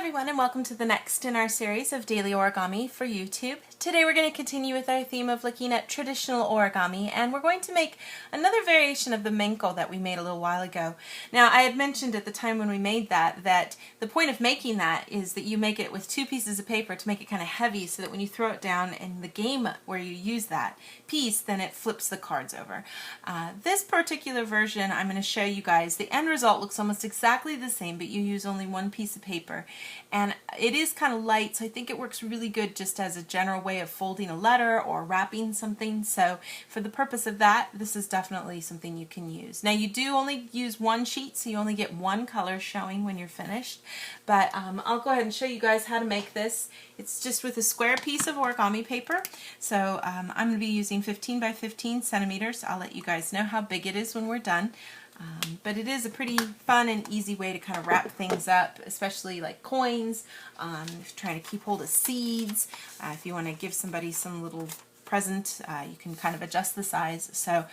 everyone, and welcome to the next in our series of daily origami for YouTube. Today we're going to continue with our theme of looking at traditional origami, and we're going to make another variation of the Menko that we made a little while ago. Now, I had mentioned at the time when we made that the point of making that is that you make it with two pieces of paper to make it kind of heavy so that when you throw it down in the game where you use that piece, then it flips the cards over. This particular version, I'm going to show you guys, the end result looks almost exactly the same, but you use only one piece of paper. And it is kind of light, so I think it works really good just as a general way of folding a letter or wrapping something. So for the purpose of that, this is definitely something you can use. Now, you do only use one sheet, so you only get one color showing when you're finished. But I'll go ahead and show you guys how to make this. It's just with a square piece of origami paper. So I'm going to be using 15 by 15 centimeters. I'll let you guys know how big it is when we're done. But it is a pretty fun and easy way to kind of wrap things up, especially like coins, trying to keep hold of seeds. If you want to give somebody some little present, you can kind of adjust the size. So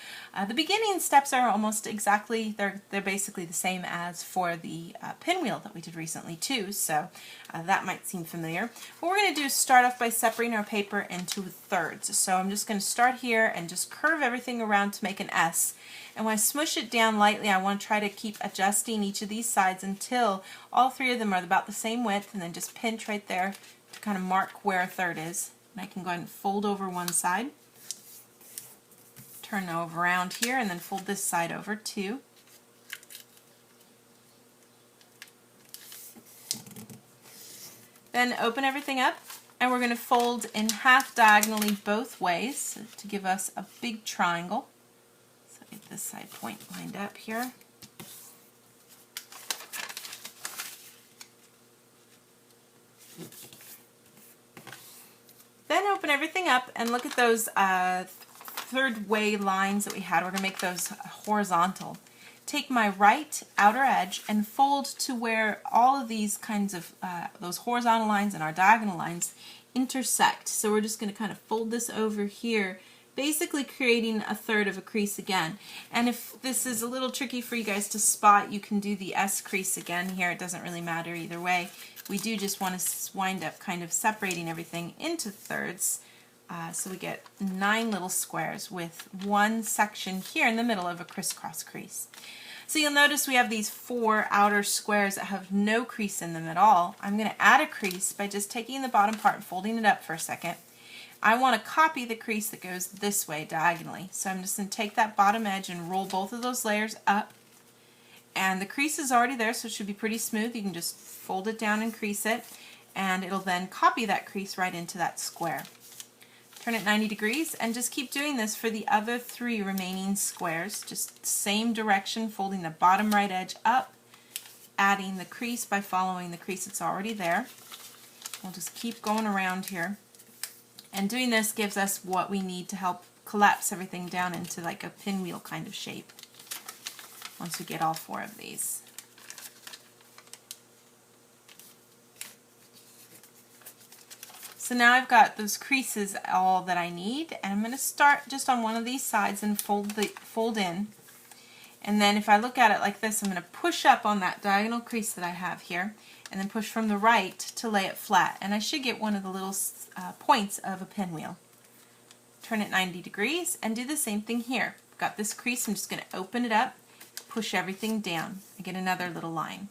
the beginning steps are almost exactly, they're basically the same as for the pinwheel that we did recently too, so that might seem familiar. What we're going to do is start off by separating our paper into thirds. So I'm just going to start here and just curve everything around to make an S. And when I smush it down lightly, I want to try to keep adjusting each of these sides until all three of them are about the same width, and then just pinch right there to kind of mark where a third is. And I can go ahead and fold over one side, turn over around here, and then fold this side over too. Then open everything up, and we're going to fold in half diagonally both ways to give us a big triangle. So get this side point lined up here. Then open everything up and look at those third way lines that we had. We're going to make those horizontal. Take my right outer edge and fold to where all of these kinds of those horizontal lines and our diagonal lines intersect. So we're just going to kind of fold this over here, basically creating a third of a crease again. And if this is a little tricky for you guys to spot, you can do the S crease again here. It doesn't really matter either way. We do just want to wind up kind of separating everything into thirds. So we get 9 little squares with one section here in the middle of a crisscross crease. So you'll notice we have these 4 outer squares that have no crease in them at all. I'm going to add a crease by just taking the bottom part and folding it up for a second. I want to copy the crease that goes this way diagonally. So I'm just going to take that bottom edge and roll both of those layers up. And the crease is already there, so it should be pretty smooth. You can just fold it down and crease it, and it'll then copy that crease right into that square. Turn it 90 degrees and just keep doing this for the other 3 remaining squares. Just same direction, folding the bottom right edge up, adding the crease by following the crease that's already there. We'll just keep going around here. And doing this gives us what we need to help collapse everything down into like a pinwheel kind of shape once we get all 4 of these. So now I've got those creases all that I need, and I'm going to start just on one of these sides and fold in. And then if I look at it like this, I'm going to push up on that diagonal crease that I have here, and then push from the right to lay it flat. And I should get one of the little points of a pinwheel. Turn it 90 degrees and do the same thing here. I've got this crease, I'm just going to open it up, push everything down. I get another little line.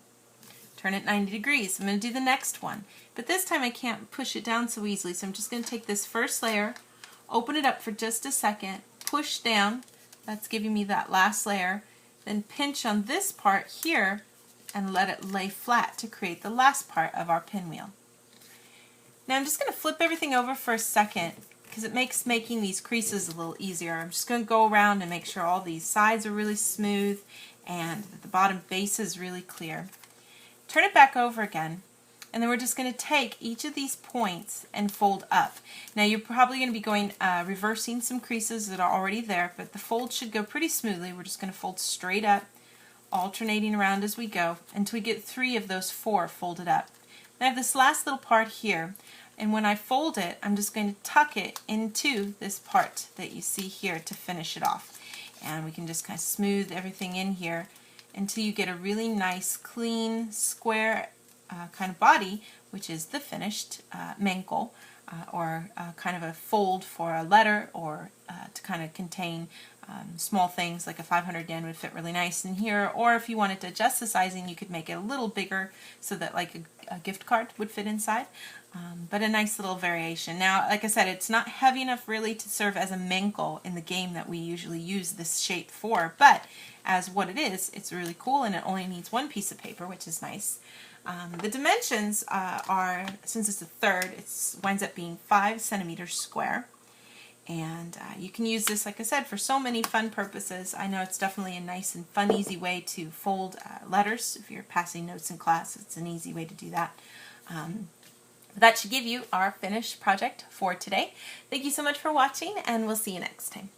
Turn it 90 degrees. I'm going to do the next one. But this time I can't push it down so easily, so I'm just going to take this first layer, open it up for just a second, push down, that's giving me that last layer, then pinch on this part here and let it lay flat to create the last part of our pinwheel. Now I'm just going to flip everything over for a second because it makes making these creases a little easier. I'm just going to go around and make sure all these sides are really smooth and that the bottom base is really clear. Turn it back over again, and then we're just going to take each of these points and fold up. Now you're probably going to be going reversing some creases that are already there, but the fold should go pretty smoothly. We're just going to fold straight up, alternating around as we go until we get 3 of those 4 folded up. Now I have this last little part here, and when I fold it, I'm just going to tuck it into this part that you see here to finish it off. And we can just kind of smooth everything in here until you get a really nice, clean, square kind of body, which is the finished Menko, or kind of a fold for a letter, or to kind of contain small things like a 500 yen would fit really nice in here, or if you wanted to adjust the sizing, you could make it a little bigger so that like a gift card would fit inside. But a nice little variation. Now, like I said, it's not heavy enough really to serve as a Menko in the game that we usually use this shape for, but as what it is, it's really cool, and it only needs one piece of paper, which is nice. The dimensions are, since it's a third, it winds up being 5 centimeters square. And you can use this, like I said, for so many fun purposes. I know it's definitely a nice and fun, easy way to fold letters. If you're passing notes in class, it's an easy way to do that. That should give you our finished project for today. Thank you so much for watching, and we'll see you next time.